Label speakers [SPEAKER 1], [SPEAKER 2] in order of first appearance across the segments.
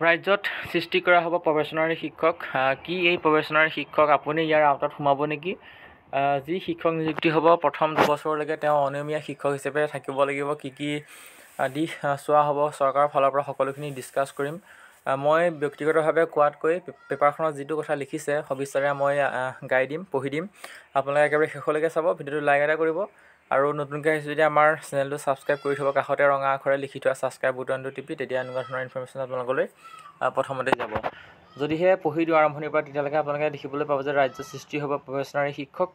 [SPEAKER 1] ৰাজ্যত সৃষ্টি কৰা হ'ব প্ৰবেশনাৰী শিক্ষক। কি এই প্ৰবেশনাৰী শিক্ষক আপুনি ইয়াৰ আওতাত সোমাব নেকি? যি শিক্ষক নিযুক্তি হ'ব প্ৰথম 2 বছৰলৈকে তেওঁ অনিয়মীয়া শিক্ষক হিচাপে থাকিব লাগিব। কি দিশ চোৱা হ'ব চৰকাৰৰ ফালৰ পৰা সকলোখিনি ডিছকাছ কৰিম। মই ব্যক্তিগতভাৱে কোৱাতকৈ পেপাৰখনত যিটো কথা লিখিছে সবিস্তাৰে মই গাই দিম, পঢ়ি দিম। আপোনালোকে একেবাৰে শেষলৈকে চাব, ভিডিঅ'টো লাইক এটা কৰিব আৰু নতুনকৈ আহিছে যদি আমাৰ চেনেলটো ছাবস্ক্ৰাইব কৰি থ'ব। কাষতে ৰঙা আখৰে লিখি থোৱা ছাবস্ক্ৰাইব বুটানটো টিপি তেতিয়া এনেকুৱা ধৰণৰ ইনফৰমেশ্যন আপোনালোকলৈ প্ৰথমতে যাব। যদিহে পঢ়ি দিওঁ আৰম্ভণিৰ পৰা তেতিয়ালৈকে আপোনালোকে দেখিবলৈ পাব যে ৰাজ্যত সৃষ্টি হ'ব প্ৰবেশনাৰী শিক্ষক।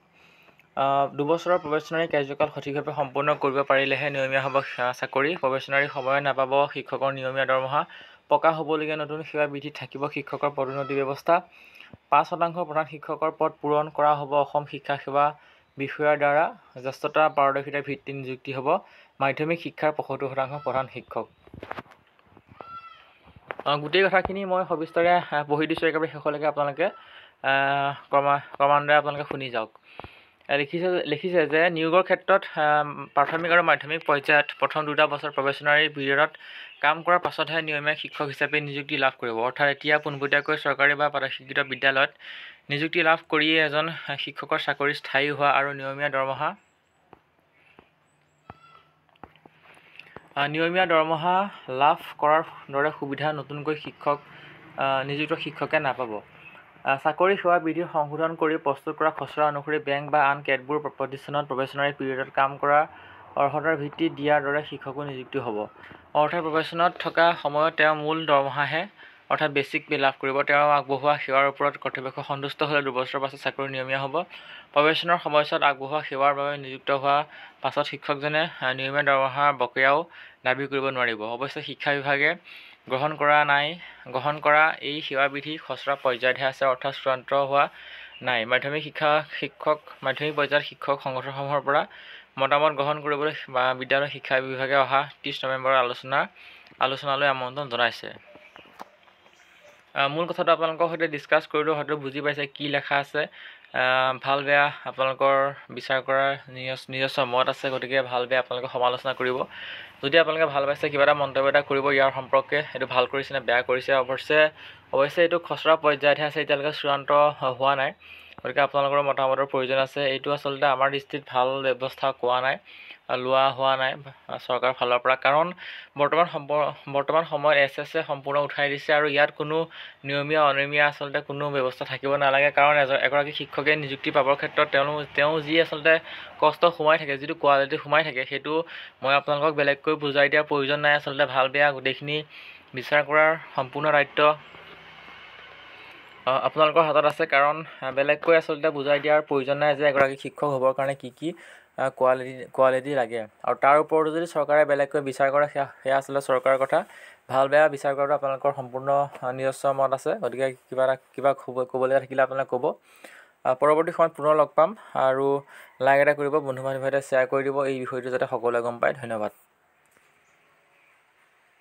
[SPEAKER 1] 2 বছৰৰ প্ৰবেশনাৰী কাৰ্যকাল সঠিকভাৱে সম্পূৰ্ণ কৰিব পাৰিলেহে নিয়মীয়া হ'ব চাকৰি। প্ৰবেশনাৰী সময়ত নাপাব শিক্ষকৰ নিয়মীয়া দৰমহা। পকা হ'বলগীয়া নতুন সেৱা বিধিত থাকিব শিক্ষকৰ পদোন্নতি ব্যৱস্থা। 5% প্ৰধান শিক্ষকৰ পদ পূৰণ কৰা হ'ব অসম শিক্ষা সেৱা বিষয়াৰ দ্বাৰা। জ্যেষ্ঠতা পাৰদৰ্শিতাৰ ভিত্তিত নিযুক্তি হ'ব মাধ্যমিক শিক্ষাৰ 75% প্ৰধান শিক্ষক। গোটেই কথাখিনি মই সবিস্তাৰে পঢ়ি দিছোঁ, একেবাৰে শেষলৈকে আপোনালোকে ক্ৰমান্বয়ে আপোনালোকে শুনি যাওক। লিখিছে যে নিয়োগৰ ক্ষেত্ৰত প্ৰাথমিক আৰু মাধ্যমিক পৰ্যায়ত প্ৰথম 2টা বছৰ প্ৰবেশনাৰী পিৰিয়ডত কাম কৰাৰ পাছতহে নিয়মীয়া শিক্ষক হিচাপে নিযুক্তি লাভ কৰিব। অৰ্থাৎ এতিয়া পোনপটীয়াকৈ চৰকাৰী বা প্ৰাদেশিক বিদ্যালয়ত নিযুক্তি লাভ কৰিয়ে এজন শিক্ষকৰ চাকৰি স্থায়ী হোৱা আৰু নিয়মীয়া দৰমহা লাভ কৰাৰ দৰে সুবিধা নতুনকৈ নিযুক্ত শিক্ষকে নাপাব। চাকৰি সেৱা বিধি সংশোধন কৰি প্ৰস্তুত কৰা খচৰা অনুসৰি বেংক বা আন কেতবোৰ প্ৰতিষ্ঠানত প্ৰবেশনাৰী পিৰিয়ডত কাম কৰাৰ অৰ্হতাৰ ভিত্তিত দিয়াৰ দৰে শিক্ষকো নিযুক্তি হ'ব। অৰ্থাৎ প্ৰবেশনত থকা সময়ত তেওঁ মূল দৰমহাহে অৰ্থাৎ বেছিক পে লাভ কৰিব। তেওঁ আগবঢ়োৱা সেৱাৰ ওপৰত কৰ্তৃপক্ষ সন্তুষ্ট হ'লে 2 বছৰৰ পাছত চাকৰি নিয়মীয়া হ'ব। প্ৰবেশনৰ সময়ছোৱাত আগবঢ়োৱা সেৱাৰ বাবে নিযুক্ত হোৱাৰ পাছত শিক্ষকজনে নিয়মীয়া দৰমহাৰ বকেয়াও দাবী কৰিব নোৱাৰিব। অৱশ্যে শিক্ষা বিভাগে গ্ৰহণ কৰা এই সেৱা বিধি খচৰা পৰ্যায়তহে আছে, অৰ্থাৎ চূড়ান্ত হোৱা নাই। মাধ্যমিক পৰ্যায়ত শিক্ষক সংগঠনসমূহৰ পৰা মতামত গ্ৰহণ কৰিবলৈ বিদ্যালয় শিক্ষা বিভাগে অহা 30 নৱেম্বৰৰ আলোচনালৈ আমন্ত্ৰণ জনাইছে। মূল কথাটো আপোনালোকৰ সৈতে ডিছকাছ কৰিলোঁ, হয়তো বুজি পাইছে কি লেখা আছে। ভাল বেয়া আপোনালোকৰ বিচাৰ কৰাৰ নিজস্ব মত আছে, গতিকে ভাল বেয়া আপোনালোকে সমালোচনা কৰিব। যদি আপোনালোকে ভাল পাইছে কিবা এটা মন্তব্য এটা কৰিব ইয়াৰ সম্পৰ্কে, এইটো ভাল কৰিছে নে বেয়া কৰিছে। অৱশ্যে এইটো খচৰা পৰ্যায়তহে আছে, এতিয়ালৈকে চূড়ান্ত হোৱা নাই। গতিকে আপোনালোকৰ মতামতৰ প্ৰয়োজন আছে। এইটো আচলতে আমাৰ দৃষ্টিত ভাল ব্যৱস্থা লোৱা হোৱা নাই চৰকাৰৰ ফালৰ পৰা, কাৰণ বৰ্তমান সময়ত SSA সম্পূৰ্ণ উঠাই দিছে আৰু ইয়াত কোনো নিয়মীয়া অনিয়মীয়া আচলতে কোনো ব্যৱস্থা থাকিব নালাগে। কাৰণ এগৰাকী শিক্ষকে নিযুক্তি পাবৰ ক্ষেত্ৰত তেওঁ যি আচলতে কষ্ট সোমাই থাকে, যিটো কোৱালিটি সোমাই থাকে, সেইটো মই আপোনালোকক বেলেগকৈ বুজাই দিয়াৰ প্ৰয়োজন নাই। আচলতে ভাল বেয়া গোটেইখিনি বিচাৰ কৰাৰ সম্পূৰ্ণ দায়িত্ব আপোনালোকৰ হাতত আছে, কাৰণ বেলেগকৈ আচলতে বুজাই দিয়াৰ প্ৰয়োজন নাই যে এগৰাকী শিক্ষক হ'বৰ কাৰণে কি কোৱালিটি লাগে। আৰু তাৰ ওপৰতো যদি চৰকাৰে বেলেগকৈ বিচাৰ কৰে সেয়া আচলতে চৰকাৰৰ কথা। ভাল বেয়া বিচাৰ কৰাটো আপোনালোকৰ সম্পূৰ্ণ নিজস্ব মত আছে। গতিকে কিবা ক'বলগীয়া থাকিলে আপোনালোকে ক'ব। পৰৱৰ্তী সময়ত পুনৰ লগ পাম আৰু লাইক এটা কৰিব, বন্ধু বান্ধৱীৰ সৈতে শ্বেয়াৰ কৰি দিব এই বিষয়টো যাতে সকলোৱে গম পায়। ধন্যবাদ।